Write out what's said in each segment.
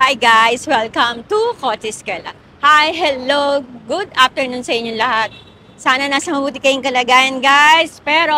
Hi guys! Welcome to Kotis Kela. Hi, hello, good afternoon sa inyong lahat. Sana nasa mabuti kayong kalagayan guys. Pero,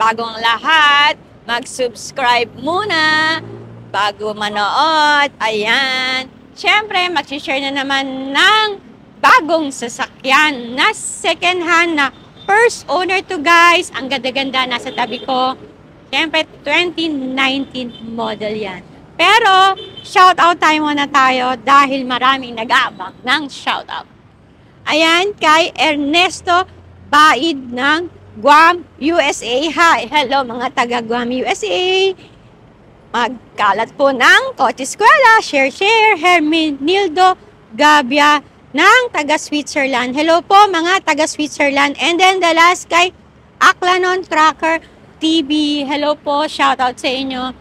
bago ang lahat, mag-subscribe muna bago manood. Ayan. Siyempre, mag-share na naman ng bagong sasakyan na second hand na first owner to guys. Ang ganda-ganda nasa tabi ko. Siyempre, 2019 model yan. Pero, shoutout muna tayo dahil maraming nag-aabang ng shoutout. Ayan, kay Ernesto Baid ng Guam, USA. Hi, hello mga taga Guam, USA. Magkalat po ng Kotse Eskwela, share, Herminildo Gabia ng taga Switzerland. Hello po mga taga Switzerland. And then the last kay Aklanon Tracker TV. Hello po, shoutout sa inyo.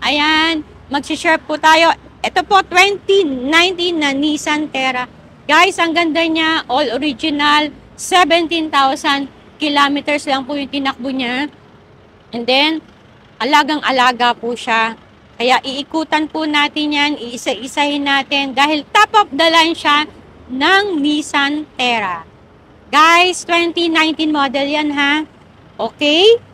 Ayan, mag-share po tayo. Ito po, 2019 na Nissan Terra. Guys, ang ganda niya. All original. 17,000 kilometers lang po yung tinakbo niya. And then, alagang-alaga po siya. Kaya iikutan po natin yan. Iisa-isahin natin. Dahil top of the line siya ng Nissan Terra. Guys, 2019 model yan ha. Okay?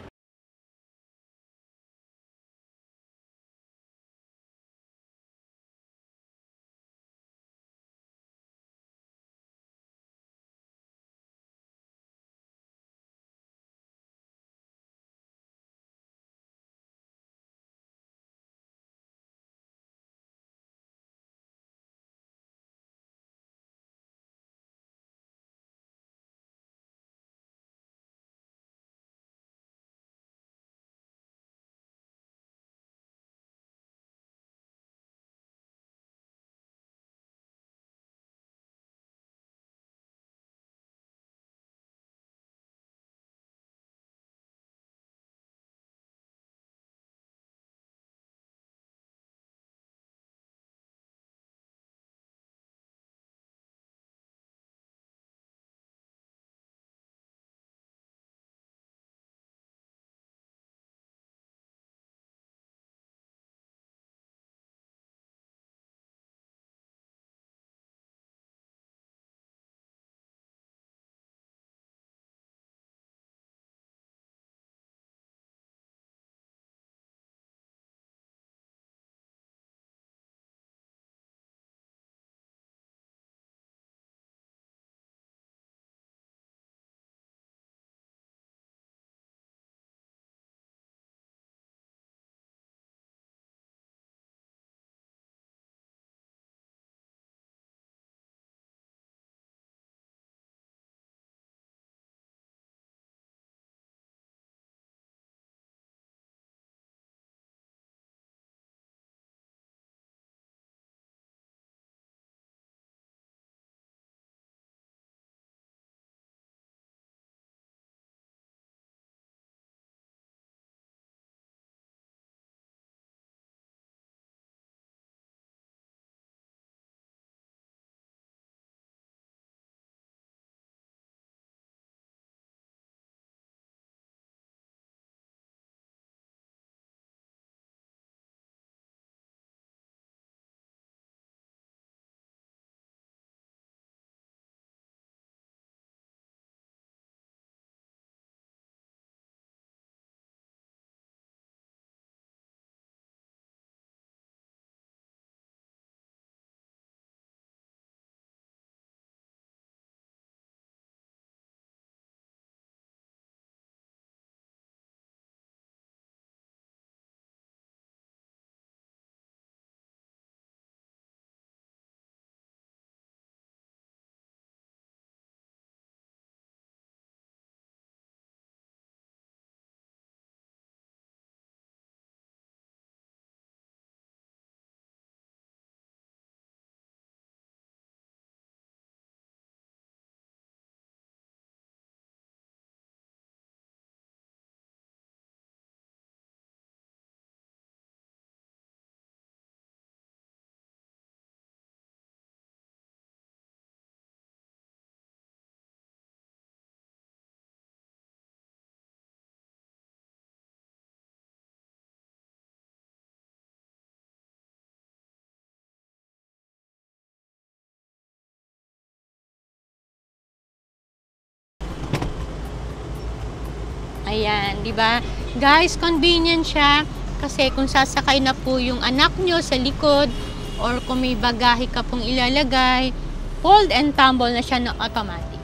Ayan, di ba? Guys, convenient siya kasi kung sasakay na po yung anak nyo sa likod or kung may bagahe ka pong ilalagay, fold and tumble na siya na automatic.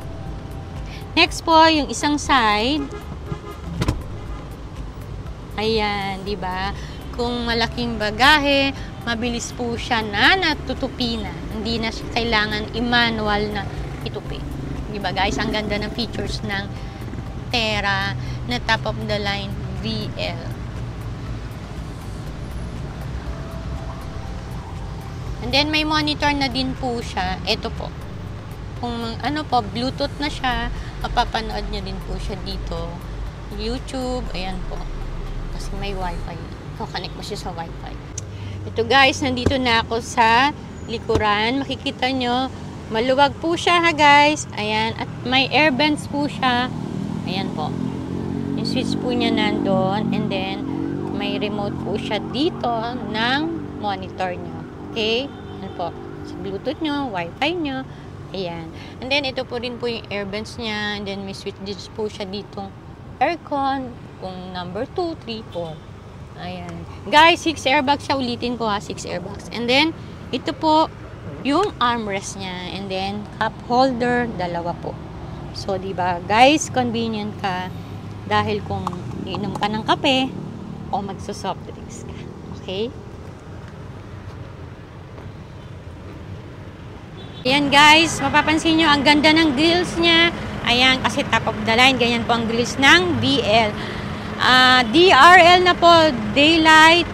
Next po, yung isang side. Ayan, di ba? Kung malaking bagahe, mabilis po siya na natutupi na. Hindi na siya kailangan i-manual na itupi. Di ba guys? Ang ganda ng features ng Terra na top of the line VL. And then may monitor na din po siya. Ito po. Kung ano po, Bluetooth na siya, mapapanood nyo din po siya dito. YouTube, ayan po. Kasi may wifi. Connect mo siya sa wifi. Ito guys, nandito na ako sa likuran. Makikita nyo, maluwag po siya ha guys. Ayan, at may air vents po siya. Ayan po. Yung switch po niya nandun. And then, may remote po siya dito ng monitor nyo. Okay? Ayan po. Sa Bluetooth nyo, wifi nyo. Ayan. And then, ito po rin po yung air vents niya. And then, may switch din po siya ditong aircon. Kung number 2, 3, 4. Ayan. Guys, 6 airbags siya. Ulitin ko ha, 6 airbags. And then, ito po yung armrest niya. And then, cup holder, dalawa po. So, diba, guys, convenient ka dahil kung iinom ka ng kape o magso-soft drinks ka. Okay? Ayan, guys, mapapansin nyo, ang ganda ng grills niya. Ayan, kasi top of the line, ganyan po ang grills ng VL. DRL na po, daylight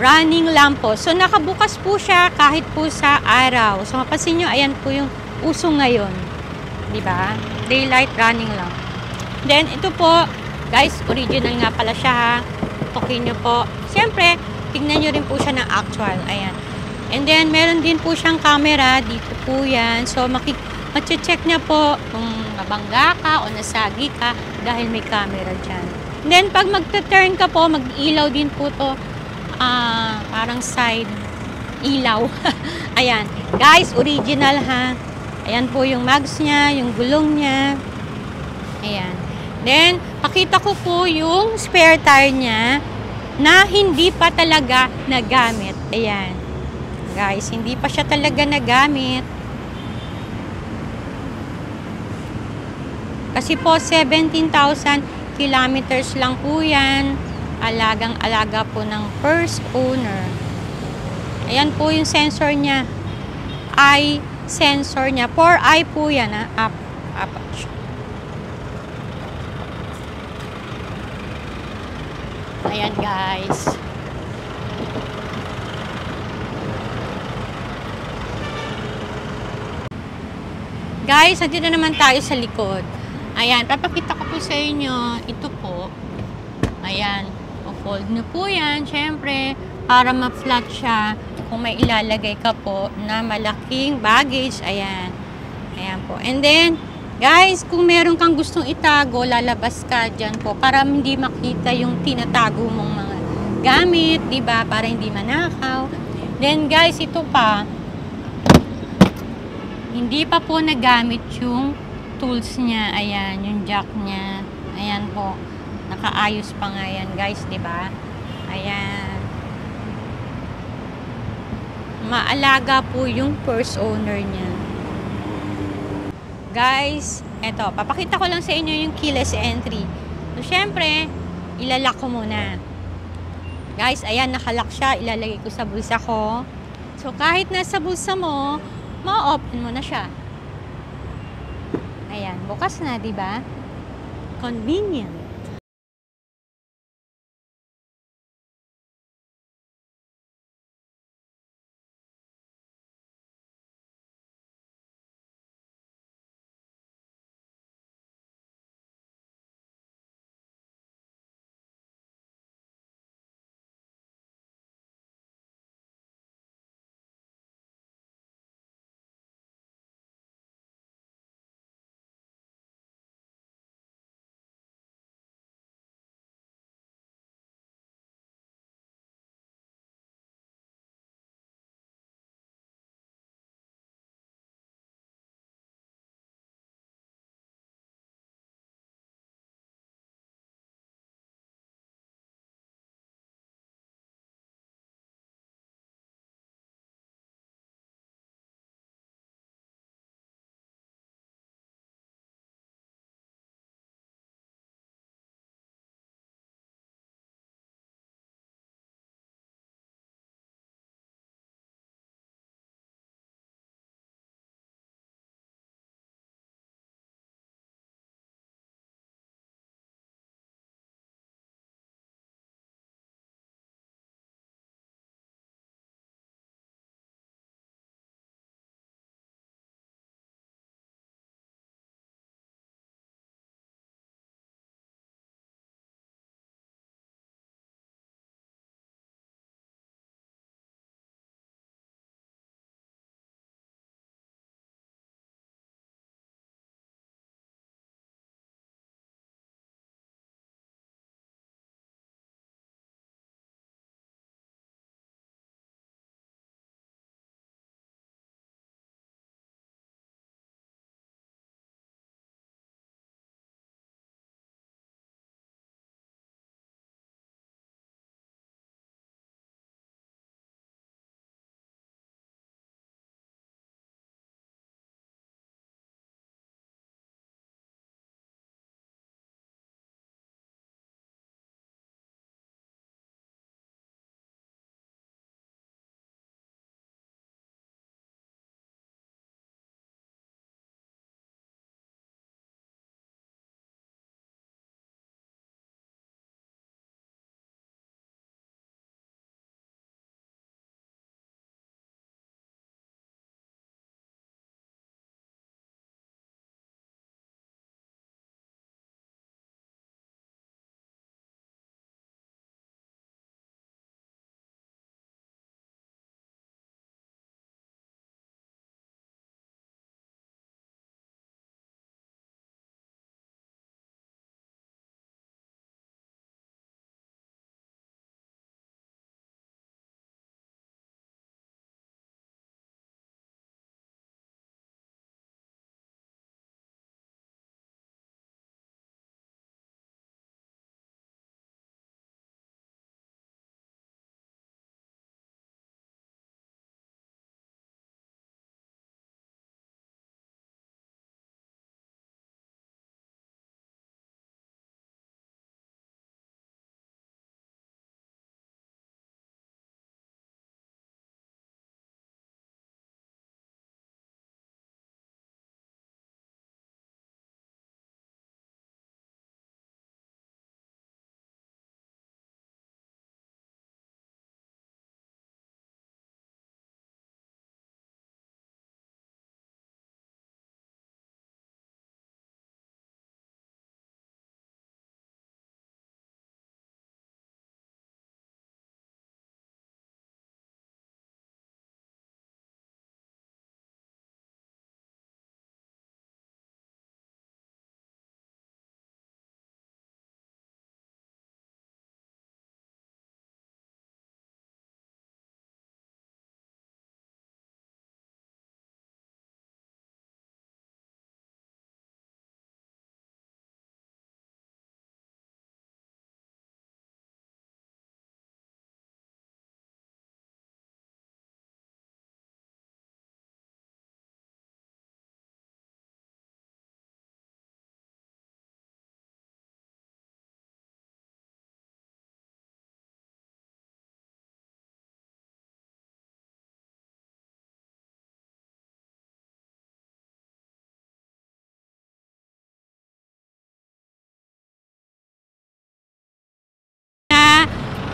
running lamp po. So, nakabukas po siya kahit po sa araw. So, mapapansin nyo, ayan po yung uso ngayon. Diba? Daylight running lamp. Then, ito po, guys, original nga pala siya ha. Tukin nyo po. Siyempre, tignan nyo rin po siya ng actual. Ayan. And then, meron din po siyang camera. Dito po yan. So, mache-check niya po kung nabangga ka o nasagi ka dahil may camera dyan. And then, pag magta-turn ka po, mag-ilaw din po to. Parang side ilaw. Ayan. Guys, original ha. Ayan po yung mags niya, yung gulong niya. Ayan. Then, pakita ko po yung spare tire niya na hindi pa talaga nagamit. Ayan. Guys, hindi pa siya talaga nagamit. Kasi po, 17,000 kilometers lang po yan. Alagang-alaga po ng first owner. Ayan po yung sensor niya. Eye sensor niya. 4-eye po yan, ha? Aperture. Ayan, guys. Guys, nandito na naman tayo sa likod. Ayan, papakita ko po sa inyo. Ito po. Ayan. O-fold nyo po yan. Siyempre, para ma-flat siya. Kung may ilalagay ka po na malaking baggage, ayan. Ayan po. And then, guys, kung meron kang gustong itago, lalabas ka dyan po para hindi makita yung tinatago mong mga gamit, diba? Para hindi manakaw. Then, guys, ito pa. Hindi pa po nagamit yung tools niya. Ayan, yung jack niya. Ayan po. Nakaayos pa nga yan, guys, diba? Ayan. Maalaga po yung first owner niya. Guys, eto, papakita ko lang sa inyo yung keyless entry. So, syempre, ilalak ko muna. Guys, ayan, nakalock siya. Ilalagay ko sa bulsa ko. So, kahit nasa bulsa mo, ma-open mo na siya. Ayan, bukas na, diba? Convenient.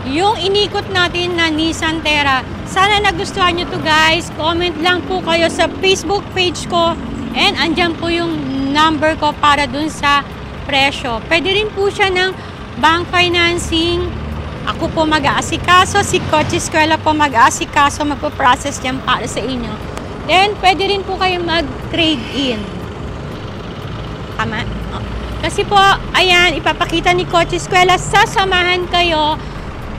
yung inikot natin na Nissan Terra. Sana nagustuhan nyo to guys. Comment lang po kayo sa Facebook page ko. And andyan po yung number ko para dun sa presyo. Pwede rin po siya ng bank financing. Ako po mag-aasikaso. Si Kotse Eskwela po mag-aasikaso. Magpo-process yan para sa inyo. Then, pwede rin po kayo mag-trade in. Tama? Kasi po, ayan, ipapakita ni Kotse Eskwela. Sasamahan kayo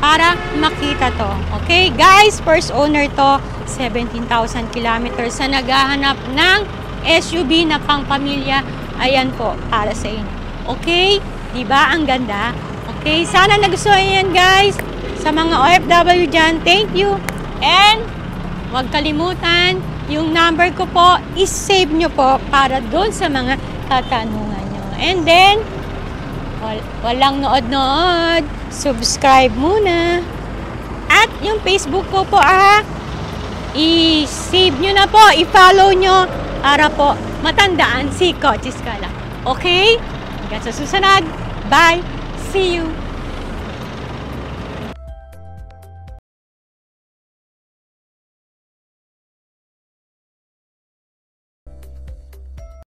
para makita to. Okay, guys, first owner to, 17,000 kilometers sa naghahanap ng SUV na pangpamilya. Ayan po, para sa inyo. Okay? Diba? Ang ganda. Okay, sana nagustuhan yan, guys. Sa mga OFW dyan, thank you. And, huwag kalimutan, yung number ko po, is-save nyo po para doon sa mga katanungan nyo. And then, walang nood-nood, subscribe muna. At yung Facebook ko po, i-save nyo na po, i-follow nyo para po matandaan si Kotse Eskwela. Okay? Hanggang sa susunod. Bye! See you!